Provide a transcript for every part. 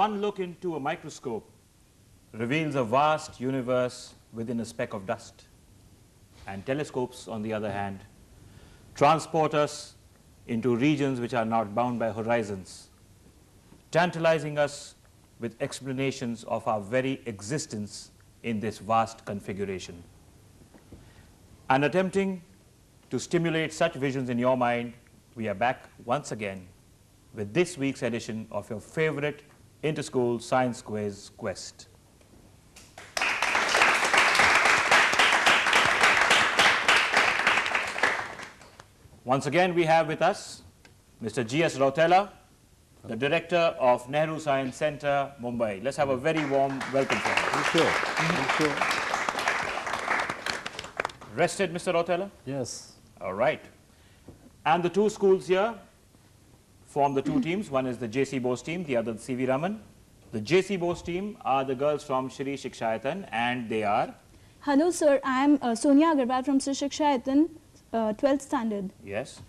one look into a microscope reveals a vast universe within a speck of dust. And telescopes, on the other hand, transport us into regions which are not bound by horizons, tantalizing us with explanations of our very existence in this vast configuration. And attempting to stimulate such visions in your mind, we are back once again with this week's edition of your favorite inter-school science quiz, Quest. Once again, we have with us Mr. G.S. Rautela, the director of Nehru Science Centre, Mumbai. Let's have a very warm welcome for him. Thank you. Thank you. Rested, Mr. Rautela? Yes. All right. And the two schools here form the two teams. One is the J.C. Bose team, the other the C.V. Raman. The J.C. Bose team are the girls from Shri Shikshayatan, and they are? Hello sir, I am Sonia Agarwal from Shri Shikshayatan, 12th standard. Yes.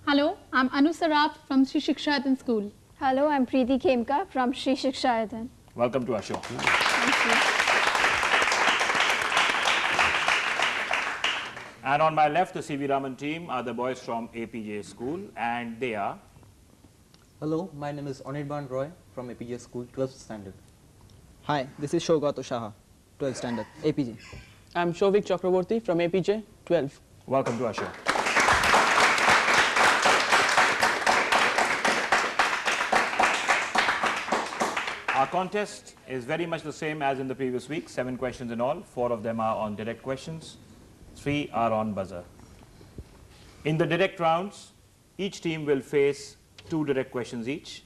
Hello, I'm Anu Saraf from Shri Shikshayatan School. Hello, I'm Preeti 𝐃𝐞𝐬𝐿 from Shri Shikshayatan. Welcome to our show. Thank you. And on my left, the C.V. Raman team are the boys from Apeejay school, and they are? Hello, my name is Anirban Roy from Apeejay school, 12th standard. Hi, this is Shogat Shaha, 12th standard, Apeejay. I'm Shovik Chakraborty from Apeejay, 12. Welcome to our show. Our contest is very much the same as in the previous week, 7 questions in all. 4 of them are on direct questions, 3 are on buzzer. In the direct rounds, each team will face 2 direct questions each.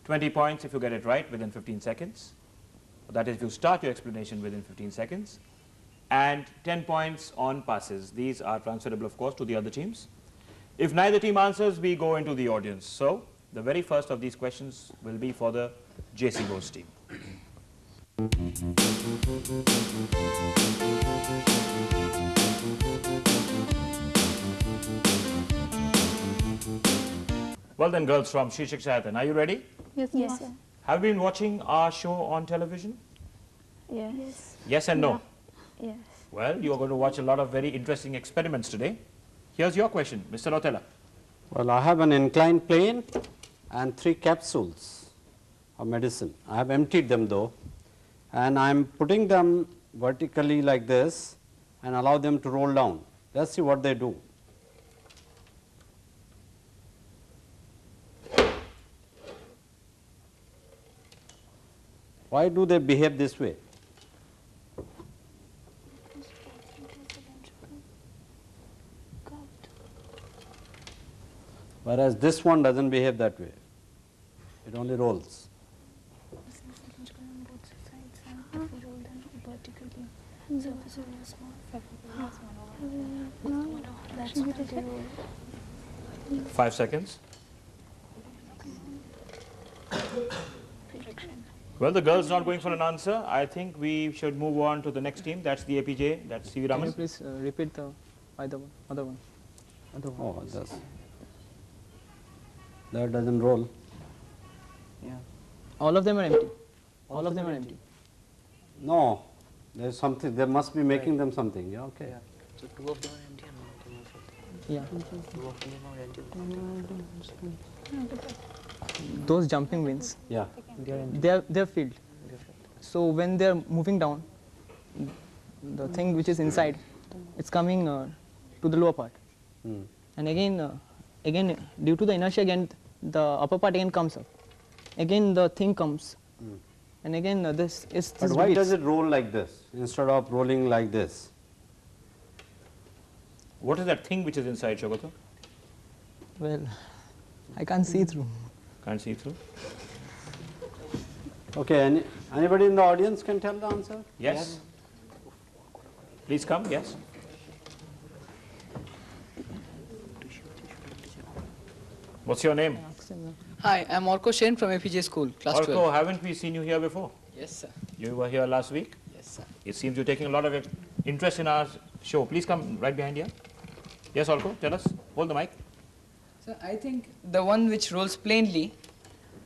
20 points if you get it right within 15 seconds. That is if you start your explanation within 15 seconds. And 10 points on passes. These are transferable, of course, to the other teams. If neither team answers, we go into the audience. So, the very first of these questions will be for the J.C. Bose team. Well then, girls from Shri Shikshayatan, are you ready? Yes, Yes, sir. Have you been watching our show on television? Yes. Yes and no? Yes. Well, you are going to watch a lot of very interesting experiments today. Here's your question, Mr. Rautela. Well, I have an inclined plane and 3 capsules of medicine. I have emptied them though, and I am putting them vertically like this and allow them to roll down. Let's see what they do. Why do they behave this way? Whereas this one doesn't behave that way. It only rolls. Five seconds. Well, the girls not going for an answer. I think we should move on to the next team. That's the Apeejay. That's C.V. Can you Raman. please repeat the other one? Oh, that doesn't roll. Yeah. All of them are empty. All of them are empty. No, there's something. They must be making them something. Yeah, okay. Yeah. So 2 of them are empty and 1 of them are Yeah. 2 of them are empty. Those jumping wings, Yeah. They are empty. they're filled. So when they're moving down, the thing which is inside, it's coming to the lower part. Hmm. And again, due to the inertia, again the upper part again comes up. Again the thing comes, and again this is. But why does it roll like this instead of rolling like this? What is that thing which is inside, Shogata? Well, I can't see through. Can't see through. Okay, anybody in the audience can tell the answer? Yes? Please come, yes? What's your name? Hi, I'm Orko Shane from Apeejay School, class 12. Orko, haven't we seen you here before? Yes, sir. You were here last week. Yes, sir. It seems you're taking a lot of interest in our show. Please come right behind here. Yes, Orko, tell us. Hold the mic. So I think the one which rolls plainly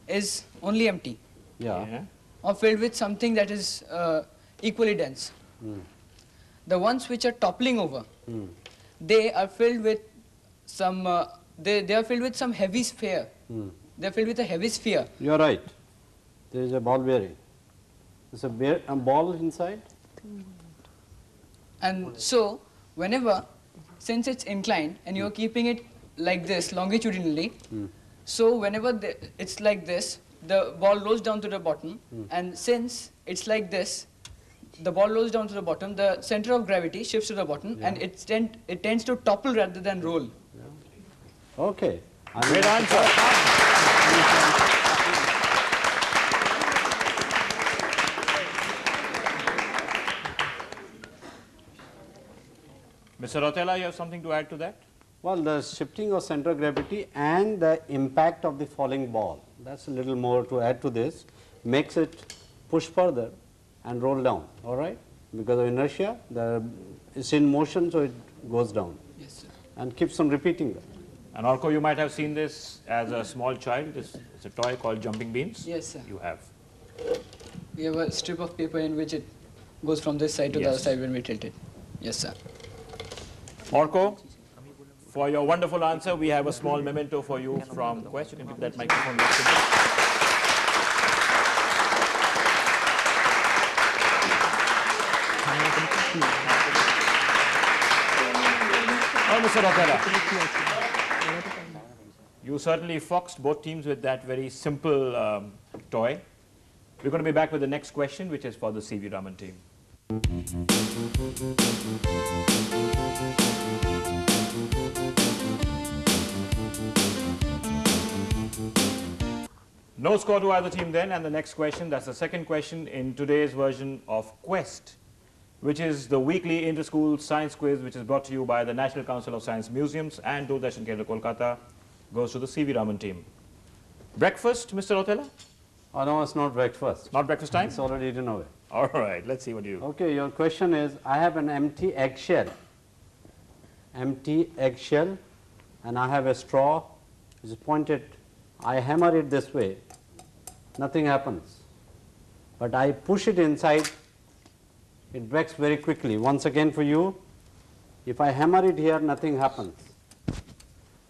is only empty. Yeah. are filled with something that is equally dense. The ones which are toppling over, they are filled with some, they are filled with some heavy sphere. They are filled with a heavy sphere. You are right. There is a ball bearing. There's a ball inside. And so, whenever, since it's inclined and you're keeping it like this longitudinally, so whenever it's like this, the ball rolls down to the bottom, and since it's like this, the ball rolls down to the bottom, the center of gravity shifts to the bottom, and it tends to topple rather than roll. Okay. Great answer. Mr. Rotella, you have something to add to that? Well, the shifting of center of gravity and the impact of the falling ball, that's a little more to add to this, makes it push further and roll down, all right? Because of inertia, it's in motion, so it goes down. Yes, sir. And keeps on repeating that. And Orko, you might have seen this as a small child. It's a toy called jumping beans. Yes, sir. You have. We have a strip of paper in which it goes from this side to the other Yes. side when we tilt it. Yes, sir. Orko, for your wonderful answer, we have a small memento for you from Quest. You can give that microphone back to me. Oh, Mr. Rotella, you certainly foxed both teams with that very simple toy. We're going to be back with the next question, which is for the C.V. Raman team. No score to either team then, and the next question, that's the second question in today's version of Quest, which is the weekly inter-school science quiz, which is brought to you by the National Council of Science Museums and Doordarshan Kendra Kolkata, goes to the C.V. Raman team. Breakfast, Mr. Rotella? Oh, no, it's not breakfast. Not breakfast time? It's already eaten away. All right, let's see what you... Okay, your question is, I have an empty eggshell, and I have a straw, which is pointed, I hammer it this way, nothing happens. But I push it inside, it breaks very quickly. Once again for you, if I hammer it here, nothing happens.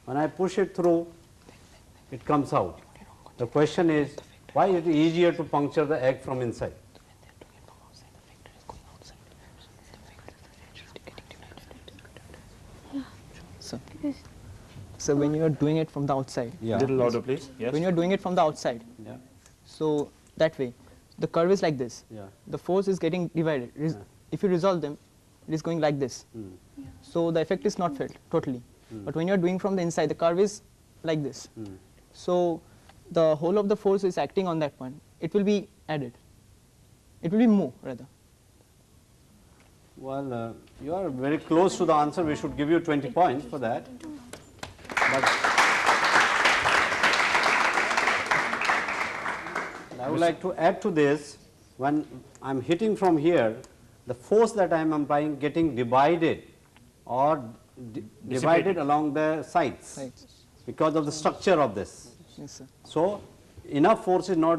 When I push it through, it comes out. The question is, why is it easier to puncture the egg from inside? So when you are doing it from the outside, Yeah. Little louder, please. Yes. when you are doing it from the outside, Yeah. so that way, the curve is like this. Yeah. The force is getting divided. If you resolve them, it is going like this. So the effect is not felt totally. But when you are doing from the inside, the curve is like this. So the whole of the force is acting on that point. It will be added. It will be more rather. Well, you are very close to the answer. We should give you 20 points for that. But I would like to add to this, when I am hitting from here, the force that I am applying getting divided or divided along the sides because of the structure of this. Yes, sir. So enough force is not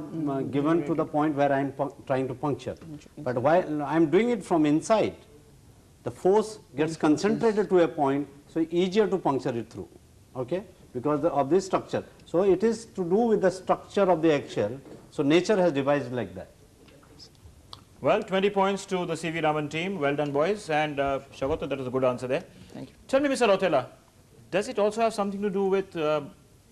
given to the point where I am trying to puncture. But while I am doing it from inside, the force gets concentrated to a point, so easier to puncture it through, okay? Because of this structure. So it is to do with the structure of the eggshell. So nature has devised like that. Well, 20 points to the C.V. Raman team. Well done, boys. And Shagota, that was a good answer there. Thank you. Tell me, Mr. Rotella, does it also have something to do with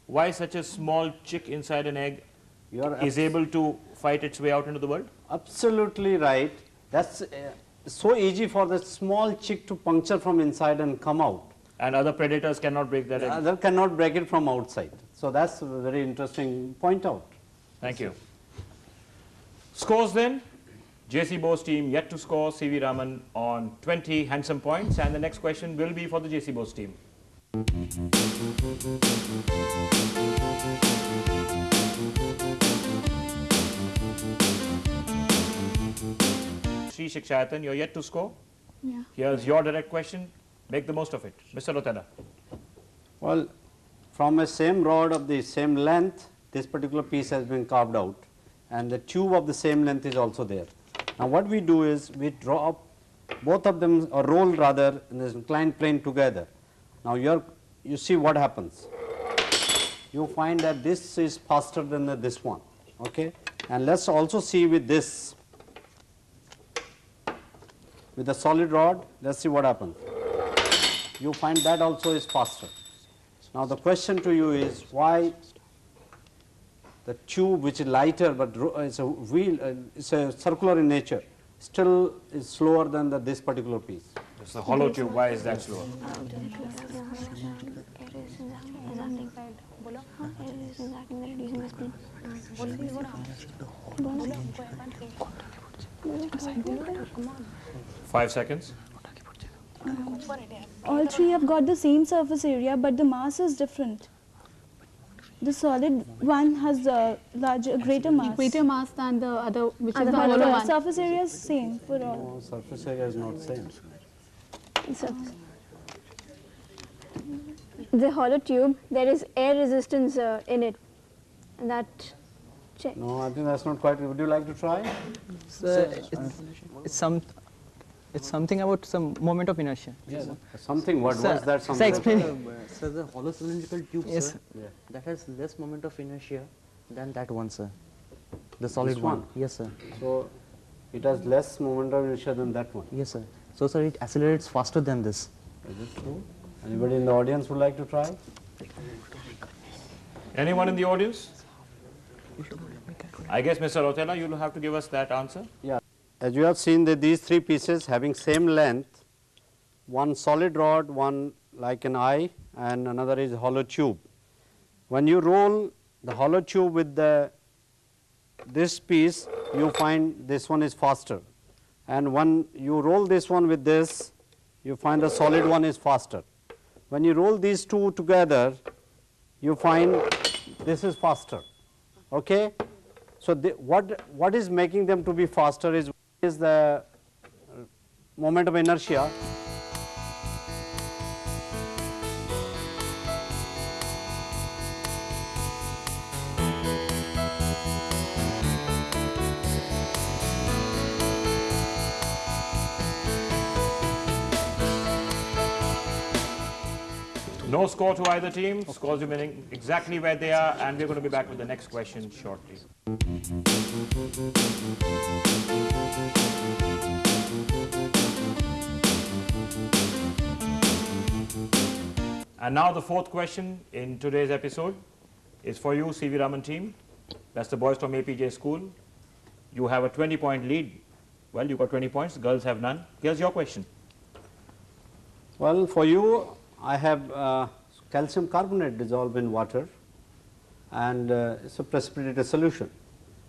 why such a small chick inside an egg You are is able to fight its way out into the world? absolutely right. That's so easy for the small chick to puncture from inside and come out. And other predators cannot break that The egg? other cannot break it from outside. So that's a very interesting point out. Thank you. Scores then. J.C. Bose team yet to score, C.V. Raman on 20 handsome points, and the next question will be for the J.C. Bose team. Shri Shikshayatan, you're yet to score. Yeah. Here's your direct question. Make the most of it. Mr. Rotella. Well, from a same rod of the same length, this particular piece has been carved out. and the tube of the same length is also there. Now what we do is we drop both of them, or roll rather, in this inclined plane together. Now you see what happens. You find that this is faster than this one, okay? And let's also see with this, with the solid rod, let's see what happens. You find that also is faster. Now the question to you is why the tube, which is lighter but it's a wheel, it's a circular in nature, still is slower than this particular piece. It's the hollow tube. Why is that slower? Five seconds. All three have got the same surface area, but the mass is different. The solid one has a greater mass. Greater mass than the other, which is the But hollow the one. surface area is same for all. No, surface area is not same. The hollow tube, there is air resistance in it. And that check. No, I think that's not quite. Would you like to try? It's something about some moment of inertia. Yes. Something. What Sir, was that? sir, Something. explain. Sir, the hollow cylindrical tube, Yes. sir, that has less moment of inertia than that one, sir. The solid This one. one? Yes, sir. So it has less moment of inertia than that one. Yes, sir. So, sir, it accelerates faster than this. Is it true? Anybody in the audience would like to try? Anyone in the audience? I guess, Mr. Rotella, you'll have to give us that answer. Yeah. As you have seen that these three pieces having same length, one solid rod, one like an eye, and another is hollow tube. When you roll the hollow tube with this piece, you find this one is faster. And when you roll this one with this, you find the solid one is faster. When you roll these two together, you find this is faster. Okay? So what is making them to be faster is the moment of inertia. No score to either team. Scores remaining exactly where they are, and we're going to be back with the next question shortly. And now the fourth question in today's episode is for you, CV Raman team. That's the boys from Apeejay school. You have a 20-point lead. Well, you got 20 points. Girls have none. Here's your question. Well, for you, I have calcium carbonate dissolved in water, and it's a precipitated solution.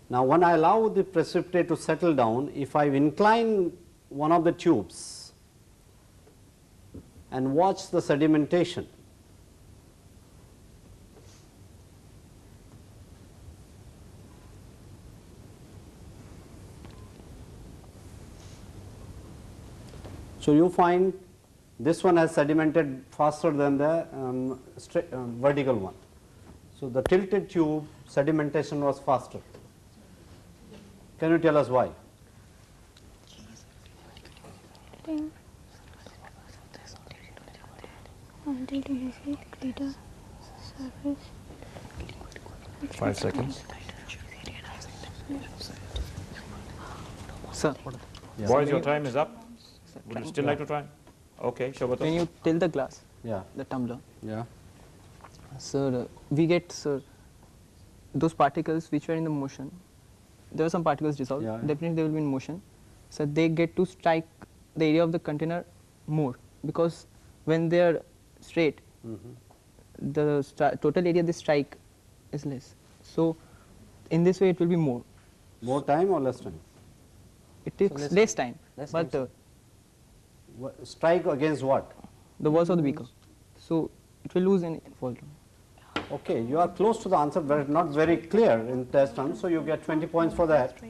Now, when I allow the precipitate to settle down, if I incline one of the tubes and watch the sedimentation, so you find this one has sedimented faster than the vertical one. So the tilted tube sedimentation was faster. Can you tell us why? Greater surface. 5 seconds. Sir, Boys, your time is up. Would you still like to try? Okay, Shobata. when you tilt the glass, Yeah. the tumbler, Yeah. sir, we get, sir, those particles which were in the motion. There are some particles dissolved. Yeah. Definitely they will be in motion. So they get to strike the area of the container more, because when they are straight, the total area they strike is less. So in this way it will be more. More time or less time? It takes less time, less but time, Strike against what? the walls of the beaker. So it will lose in volume. Okay, you are close to the answer, but not very clear in test terms, so you get 20 points for that.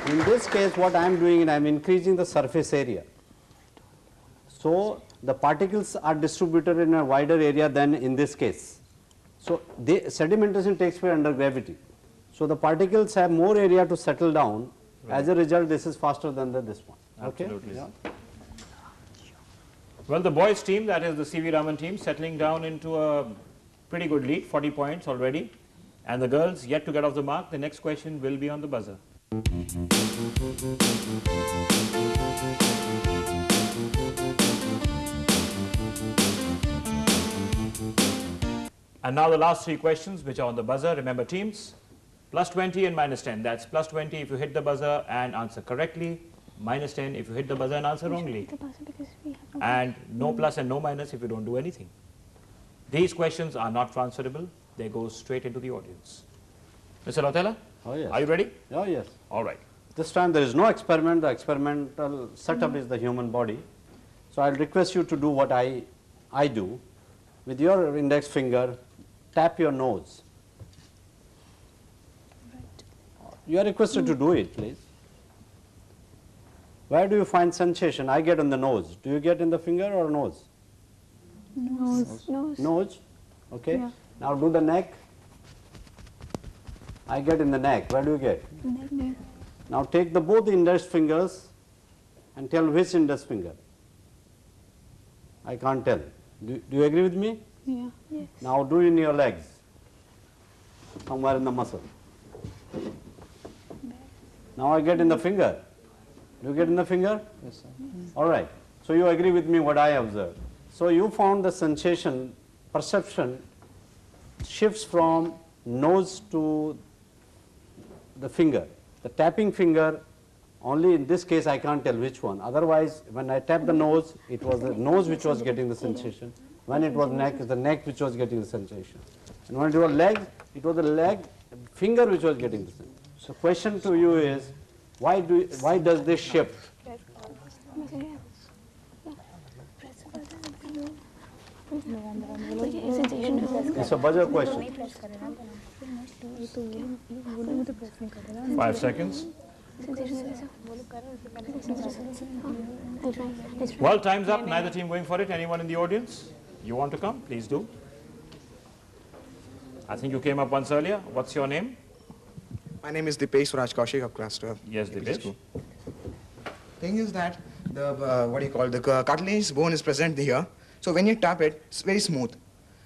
In this case, what I am doing is I am increasing the surface area. So the particles are distributed in a wider area than in this case. So, sedimentation takes place under gravity. So, the particles have more area to settle down. As a result, this is faster than this one. Absolutely. Okay? Yeah. Well, the boys team, that is the C.V. Raman team, settling down into a pretty good lead, 40 points already. And the girls yet to get off the mark. The next question will be on the buzzer. And now the last three questions which are on the buzzer. Remember teams, plus 20 and minus 10. That's plus 20 if you hit the buzzer and answer correctly, minus 10 if you hit the buzzer and answer wrongly. And no plus and no minus if you don't do anything. These questions are not transferable. They go straight into the audience. Mr. Rotella, Oh yes. are you ready? Oh yes. All right. This time there is no experiment, the experimental setup is the human body. So, I will request you to do what I do. With your index finger, tap your nose. You are requested to do it, please. Where do you find sensation? I get on the nose. Do you get in the finger or nose? Nose. Nose. Okay. Yeah. Now do the neck. I get in the neck. Where do you get? Neck. Now take both index fingers and tell which index finger. I can't tell. Do you agree with me? Yeah. Yes. Now do in your legs, somewhere in the muscle. Now I get in the finger. Do you get in the finger? Yes, sir. All right. So you agree with me what I observed. So you found the sensation, perception shifts from nose to the finger. The tapping finger, only in this case I can't tell which one. Otherwise, when I tap the nose, it was the nose which was getting the sensation. When it was neck, it's the neck which was getting the sensation. And when it was leg, it was the leg, finger which was getting the sensation. So question to you is, why does this shift? It's a buzzer question. 5 seconds. Well, time's up. Neither team going for it. Anyone in the audience? You want to come? Please do. I think you came up once earlier. What's your name? My name is Dipesh Raj Kaushik of class 12. Yes, Dipesh. Thing is that the cartilage bone is present here. So when you tap it, it's very smooth.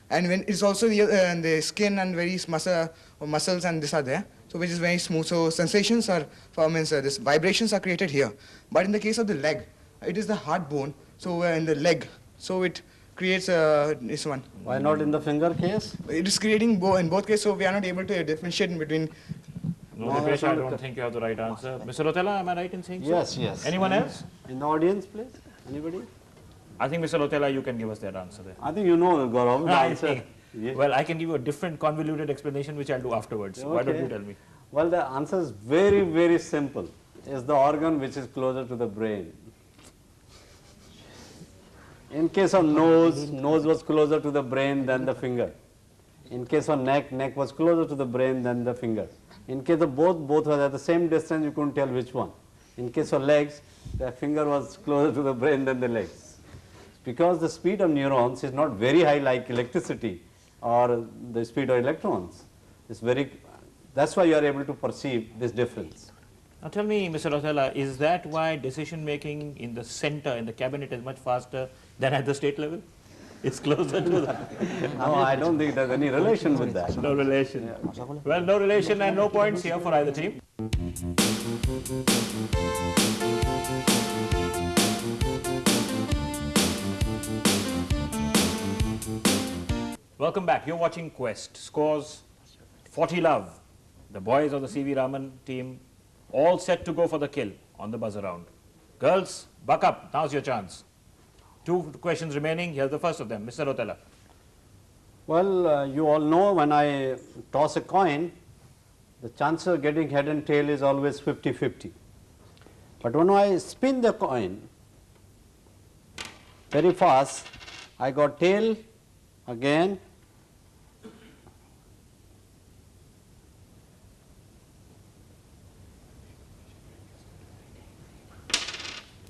And when it's also the skin and various muscles and this are there, so which is very smooth. So sensations are, this vibrations are created here. But in the case of the leg, it is the hard bone. So in the leg, so it creates this one. Why not in the finger case? It is creating in both cases, so we are not able to differentiate in between. No, Dipesh, I don't think you have the right answer. Mr. Rotella, am I right in saying so? Yes, yes. Anyone else? In the audience, please? Anybody? I think Mr. Rotella, you can give us that answer there. I think you know, Gaurav, the answer. Yes. Well, I can give you a different convoluted explanation which I'll do afterwards. Okay. Why don't you tell me? Well, the answer is very, very simple. It's the organ which is closer to the brain. In case of nose, nose was closer to the brain than the finger. In case of neck, neck was closer to the brain than the finger. In case of both were at the same distance, you couldn't tell which one. In case of legs, the finger was closer to the brain than the legs. Because the speed of neurons is not very high like electricity or the speed of electrons. It's very, that's why you are able to perceive this difference. Now tell me, Mr. Rotella, is that why decision making in the center, in the cabinet is much faster than at the state level? It's closer to that. No, I don't think there's any relation with that. No relation. Yeah. Well, no relation and no points here for either team. Welcome back. You're watching Quest. Scores 40 love. The boys of the C.V. Raman team all set to go for the kill on the buzzer round. Girls, buck up. Now's your chance. 2 questions remaining. Here's the first of them. Mr. Rotella. Well, you all know when I toss a coin, the chance of getting head and tail is always 50-50. But when I spin the coin very fast, I got tail again,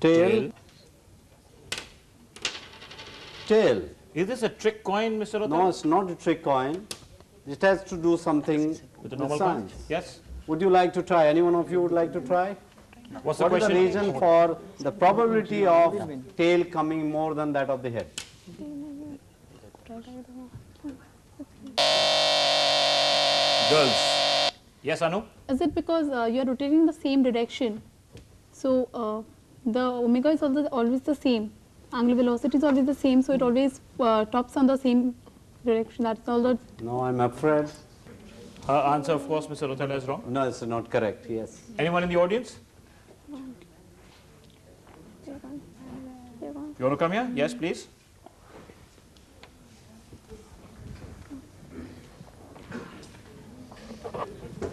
tail, tail. Is this a trick coin, Mr. Rotella? No, it's not a trick coin. It has to do something With the with normal science. point? Yes. Would you like to try? Any one of you would like to try? What's the What is question? the reason for the probability of tail coming more than that of the head? Girls. Yes, Anu? Is it because you are rotating in the same direction? So the omega is always the same. Angular velocity is always the same, so it always tops on the same direction. That's all the. No, I'm afraid. Her answer, of course, Mr. Rotella, is wrong. No, it's not correct. Yes. Anyone in the audience? You want to come here? Yes, please.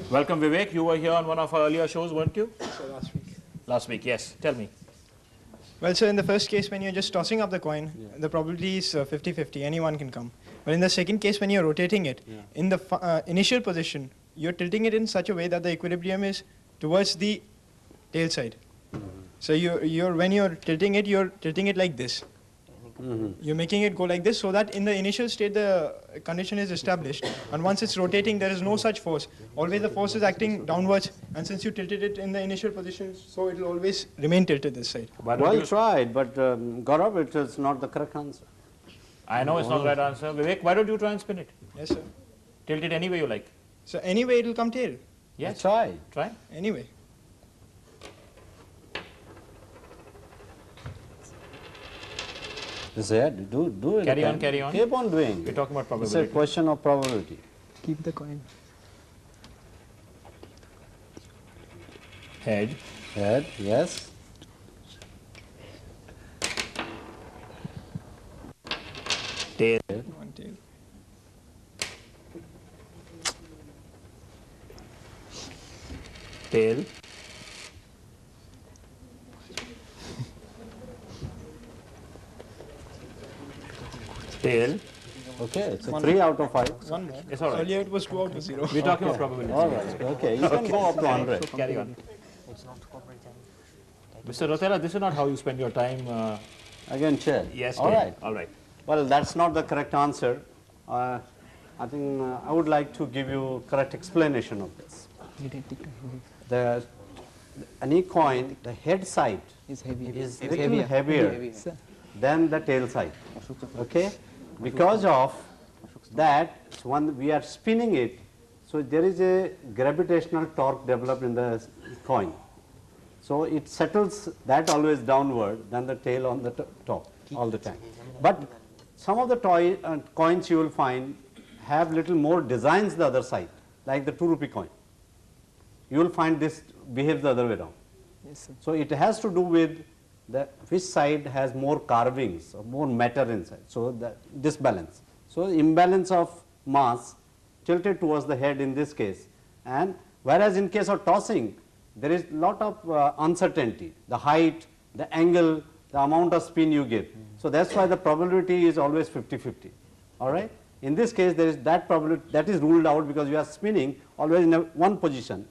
Welcome, Vivek. You were here on one of our earlier shows, weren't you? So last week. Last week, yes. Tell me. Well, so in the first case, when you're just tossing up the coin, the probability is 50-50. Anyone can come. But in the second case, when you're rotating it, in the initial position, you're tilting it in such a way that the equilibrium is towards the tail side. So when you're tilting it like this. You're making it go like this so that in the initial state the condition is established, and once it's rotating there is no such force. Always the force is acting downwards, and since you tilted it in the initial position, so it will always remain tilted this side. Well tried, but Gaurav, it is not the correct answer. I know it's not the right answer. Vivek, why don't you try and spin it? Yes, sir. Tilt it any way you like. So anyway it will come tail. Yes. Try. Try. Anyway. This head, do it. Carry on, again. carry on. Keep on doing. We're talking about It's probability. a question of probability. Keep the coin. Head. Head, yes. Tail. One tail. Tail. Tail. Okay, so 3 out of 5. One more. It's all right. Earlier it was 2 out of 0. We're talking about probability. All right, okay, you can go up to 100. Carry on. Mr. Rotella, this is not how you spend your time. Again, chair. Yes, all right. All right. Well, that's not the correct answer. I think I would like to give you correct explanation of this. Any coin, the head side is little heavier than the tail side. Okay, because of that, when we are spinning it, so there is a gravitational torque developed in the coin. So it settles that always downward than the tail on the top all the time. But some of the coins you will find have little more designs the other side, like the 2 rupee coin. You will find this behaves the other way around. Yes, sir. So it has to do with which side has more carvings or more matter inside. So this balance. So imbalance of mass tilted towards the head in this case, and whereas in case of tossing there is lot of uncertainty, the height, the angle, the amount of spin you give. So that's why the probability is always 50-50. All right. In this case, there is that probability that is ruled out because you are spinning always in one position,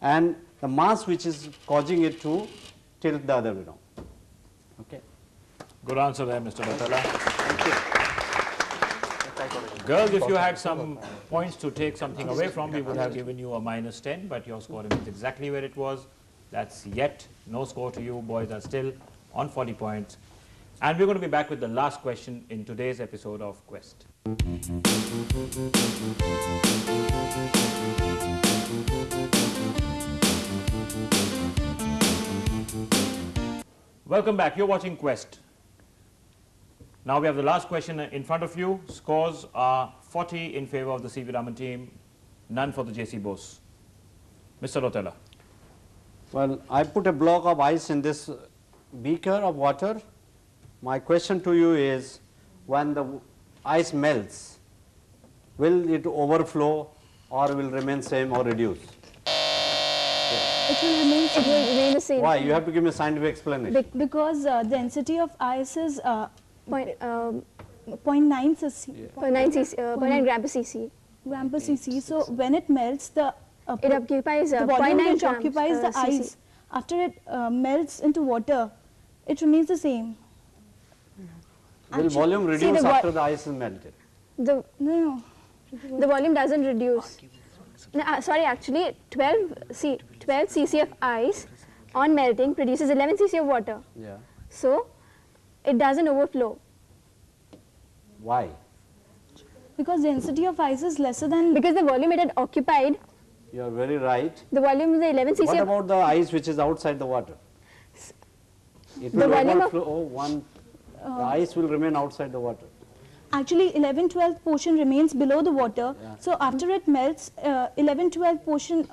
and the mass which is causing it to tilt the other way around. Okay. Good answer there, Mr. Rotella. Girls, if you had some points to take something away from, we would have given you a -10, but your score is exactly where it was. That's yet no score to you. Boys are still on 40 points. And we're going to be back with the last question in today's episode of Quest. Welcome back. You're watching Quest. Now we have the last question in front of you. Scores are 40 in favor of the C.V. Raman team, none for the J.C. Bose. Mr. Rotella. Well, I put a block of ice in this beaker of water. My question to you is, when the ice melts, will it overflow or will remain same or reduce? It will remain the same. Why? You have to give me a scientific explanation. Because density of ice is 0.9 cc. 0.9 gram per cc. Gram per cc. So when it melts, the It occupies the volume 0.9 which occupies the cc. ice. After it melts into water, it remains the same. Will volume reduce after the ice is melted? No. the volume doesn't reduce. No, sorry, actually 12 cc of ice on melting produces 11 cc of water. Yeah. So it doesn't overflow. Why? Because density of ice is lesser than. Because the volume it had occupied, You are very right. the volume is the 11 cc. What about the ice which is outside the water? It The will volume of- overflow. The ice will remain outside the water. Actually, 11/12 portion remains below the water. So after it melts, 11/12 portion.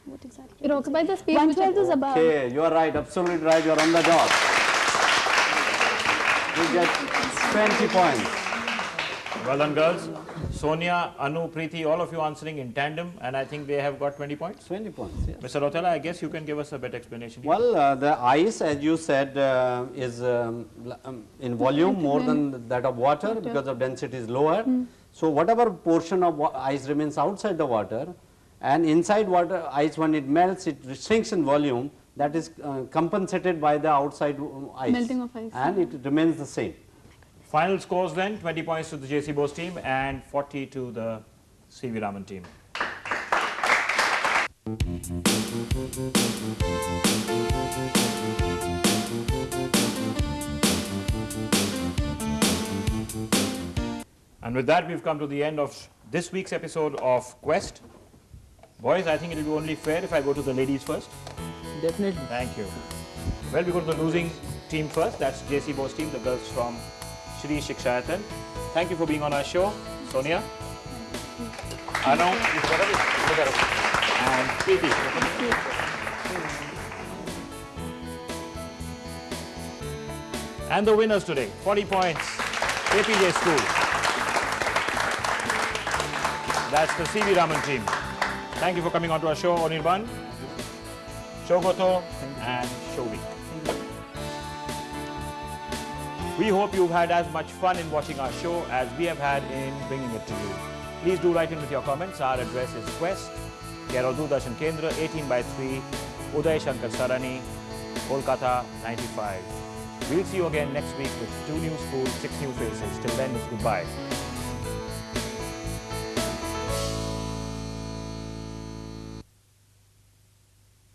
What exactly? It occupies the space. 1/12 is above. Okay, you are right, absolutely right, you are on the dot. You get 20 points. Well done, girls. Sonia, Anu, Preeti, all of you answering in tandem, and I think they have got 20 points. 20 points, yes. Mr. Rotella, I guess you can give us a better explanation. Well, the ice, as you said, is in volume more than that of water because of density is lower. So whatever portion of ice remains outside the water, and inside water ice, when it melts, it shrinks in volume. That is compensated by the outside ice. Melting of ice. And it remains the same. Final scores then, 20 points to the JC Bose team and 40 to the C.V. Raman team. And with that, we've come to the end of this week's episode of Quest. Boys, I think it will be only fair if I go to the ladies first. Definitely. Thank you. Well, we go to the losing team first. That's JC Bose team, the girls from Shri, Shikshayatan. Thank you for being on our show, Sonia. Anu, and Preeti. And the winners today, 40 points, Apeejay School. That's the C.V. Raman team. Thank you for coming on to our show, Anirban, Shogoto, and Shovi. We hope you've had as much fun in watching our show as we have had in bringing it to you. Please do write in with your comments. Our address is Quest, Care of Doordarshan Kendra, 18/3, Uday Shankar Sarani, Kolkata 95. We'll see you again next week with 2 new schools, 6 new faces. Till then, it's goodbye.